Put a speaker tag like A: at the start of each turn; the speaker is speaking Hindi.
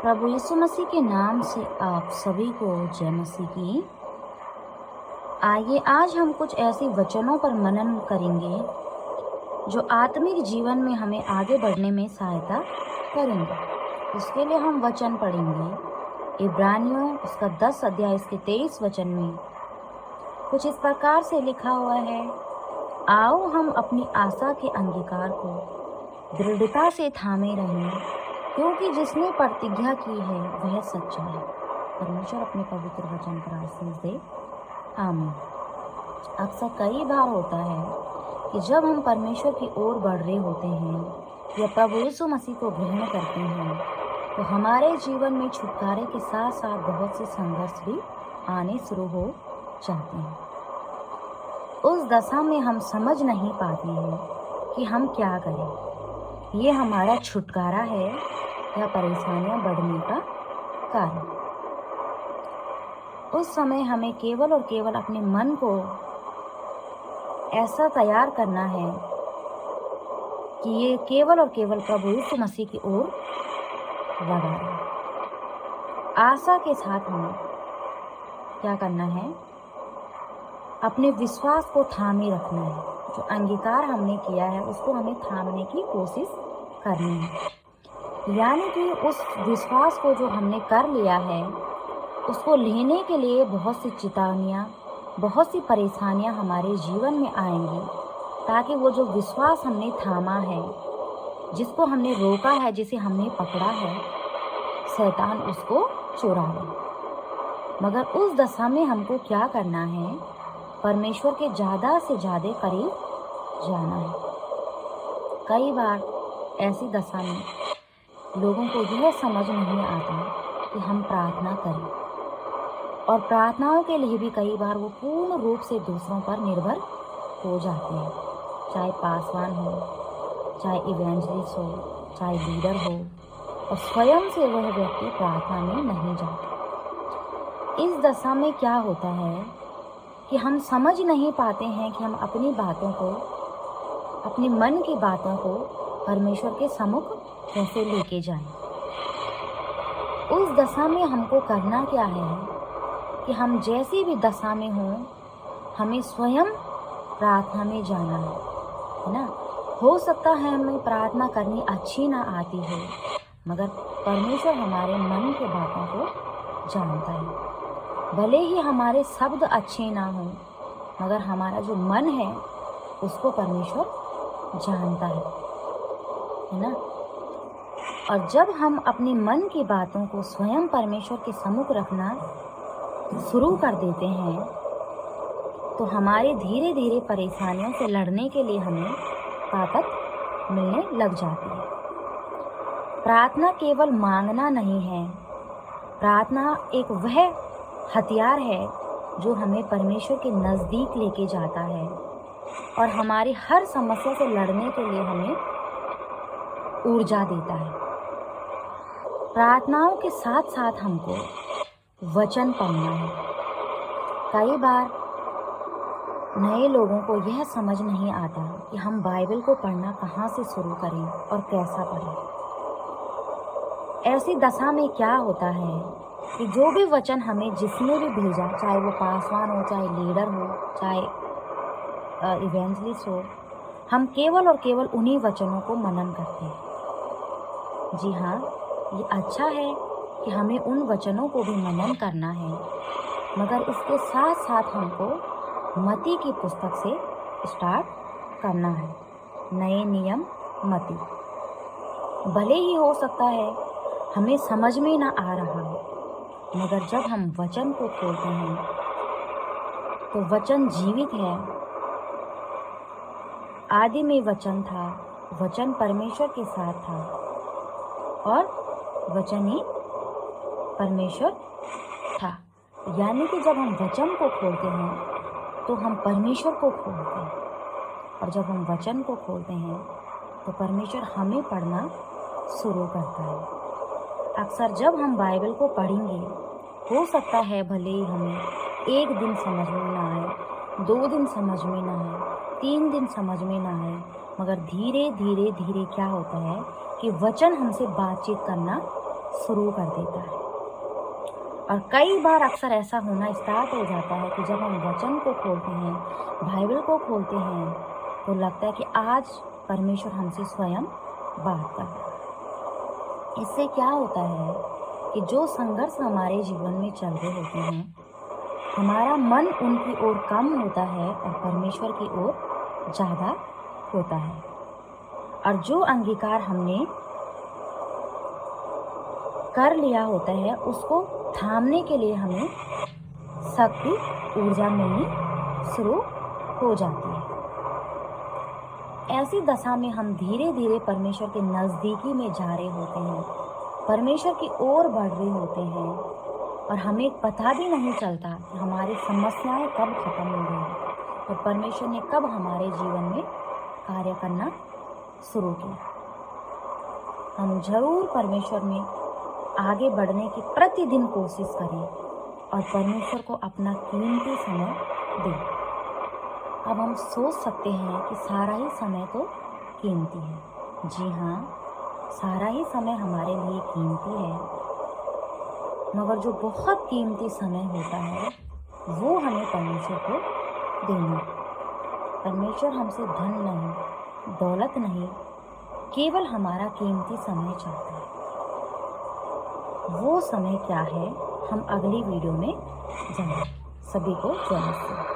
A: प्रभु यीशु मसीह के नाम से आप सभी को जय मसीह की। आइए आज हम कुछ ऐसे वचनों पर मनन करेंगे जो आत्मिक जीवन में हमें आगे बढ़ने में सहायता करेंगे। इसके लिए हम वचन पढ़ेंगे इब्रानियों उसका 10 अध्याय इसके 23 वचन में कुछ इस प्रकार से लिखा हुआ है, आओ हम अपनी आशा के अंगीकार को दृढ़ता से थामे रहें, क्योंकि जिसने प्रतिज्ञा की है वह सच्चा है। परमेश्वर अपने पवित्र वचन पर आशीष दे, आमीन। अक्सर कई बार होता है कि जब हम परमेश्वर की ओर बढ़ रहे होते हैं या प्रभु यीशु मसीह को ग्रहण करते हैं तो हमारे जीवन में छुटकारे के साथ साथ बहुत से संघर्ष भी आने शुरू हो जाते हैं। उस दशा में हम समझ नहीं पाते हैं कि हम क्या करें, ये हमारा छुटकारा है या परेशानियां बढ़ने का कारण। उस समय हमें केवल और केवल अपने मन को ऐसा तैयार करना है कि ये केवल और केवल प्रभु यीशु मसीह की ओर लगा रहे। आशा के साथ हमें क्या करना है, अपने विश्वास को थामे रखना है। जो अंगीकार हमने किया है उसको हमें थामने की कोशिश करनी है, यानी कि उस विश्वास को जो हमने कर लिया है उसको लेने के लिए बहुत सी चेतावनियाँ, बहुत सी परेशानियाँ हमारे जीवन में आएंगी, ताकि वो जो विश्वास हमने थामा है, जिसको हमने रोका है, जिसे हमने पकड़ा है, शैतान उसको चुरा ले। मगर उस दशा में हमको क्या करना है, परमेश्वर के ज़्यादा से ज़्यादा करीब जाना है। कई बार ऐसी दशा में लोगों को यह समझ नहीं आता कि हम प्रार्थना करें, और प्रार्थनाओं के लिए भी कई बार वो पूर्ण रूप से दूसरों पर निर्भर हो जाते हैं, चाहे पासवान हो, चाहे इवेंजलिस्ट हो, चाहे लीडर हो, और स्वयं से वह व्यक्ति प्रार्थना में नहीं जाता। इस दशा में क्या होता है कि हम समझ नहीं पाते हैं कि हम अपनी बातों को, अपने मन की बातों को परमेश्वर के सम्मुख कैसे लेके जाएं। उस दशा में हमको करना क्या है कि हम जैसी भी दशा में हों, हमें स्वयं प्रार्थना में जाना है ना। हो सकता है हमें प्रार्थना करनी अच्छी ना आती हो, मगर परमेश्वर हमारे मन के बातों को जानता है। भले ही हमारे शब्द अच्छे ना हों, मगर हमारा जो मन है उसको परमेश्वर जानता है ना। और जब हम अपने मन की बातों को स्वयं परमेश्वर के सम्मुख रखना शुरू कर देते हैं तो हमारे धीरे धीरे परेशानियों से लड़ने के लिए हमें ताकत मिलने लग जाती है। प्रार्थना केवल मांगना नहीं है, प्रार्थना एक वह हथियार है जो हमें परमेश्वर के नज़दीक लेके जाता है और हमारी हर समस्या से लड़ने के लिए हमें ऊर्जा देता है। प्रार्थनाओं के साथ साथ हमको वचन पढ़ना है। कई बार नए लोगों को यह समझ नहीं आता कि हम बाइबल को पढ़ना कहाँ से शुरू करें और कैसा पढ़ें। ऐसी दशा में क्या होता है कि जो भी वचन हमें जिसने भी भेजा, चाहे वो पासवान हो, चाहे लीडर हो, चाहे इवेंजलिस्ट हो, हम केवल और केवल उन्हीं वचनों को मनन करते हैं। जी हाँ, ये अच्छा है कि हमें उन वचनों को भी मनन करना है, मगर इसके साथ साथ हमको मत्ती की पुस्तक से स्टार्ट करना है। नए नियम मत्ती। भले ही हो सकता है हमें समझ में ना आ रहा हो, मगर जब हम वचन को खोलते हैं तो वचन जीवित है। आदि में वचन था, वचन परमेश्वर के साथ था और वचन ही परमेश्वर था। यानी कि जब हम वचन को खोलते हैं तो हम परमेश्वर को खोलते हैं, और जब हम वचन को खोलते हैं तो परमेश्वर हमें पढ़ना शुरू करता है। अक्सर जब हम बाइबल को पढ़ेंगे, हो सकता है भले ही हमें एक दिन समझ में ना आए, 2 दिन समझ में ना आए, 3 दिन समझ में ना आए, मगर धीरे धीरे धीरे क्या होता है कि वचन हमसे बातचीत करना शुरू कर देता है। और कई बार अक्सर ऐसा होना स्टार्ट हो जाता है कि जब हम वचन को खोलते हैं, बाइबल को खोलते हैं, तो लगता है कि आज परमेश्वर हमसे स्वयं बात कर रहा है। इससे क्या होता है कि जो संघर्ष हमारे जीवन में चल रहे होते हैं, हमारा मन उनकी ओर कम होता है और परमेश्वर की ओर ज़्यादा होता है। और जो अंगीकार हमने कर लिया होता है, उसको थामने के लिए हमें शक्ति, ऊर्जा मिलनी शुरू हो जाती है। ऐसी दशा में हम धीरे धीरे परमेश्वर के नज़दीकी में जा रहे होते हैं, परमेश्वर की ओर बढ़ रहे होते हैं, और हमें पता भी नहीं चलता कि हमारी समस्याएं कब खत्म हो गई और परमेश्वर ने कब हमारे जीवन में कार्य करना शुरू किया। हम जरूर परमेश्वर में आगे बढ़ने की प्रतिदिन कोशिश करें और परमेश्वर को अपना कीमती समय दें। अब हम सोच सकते हैं कि सारा ही समय तो कीमती है। जी हाँ, सारा ही समय हमारे लिए कीमती है, मगर जो बहुत कीमती समय होता है वो हमें परमेश्वर को देना। परमेश्वर हमसे धन नहीं, दौलत नहीं, केवल हमारा कीमती समय चाहता है। वो समय क्या है, हम अगली वीडियो में जानें। सभी को जय मसीह।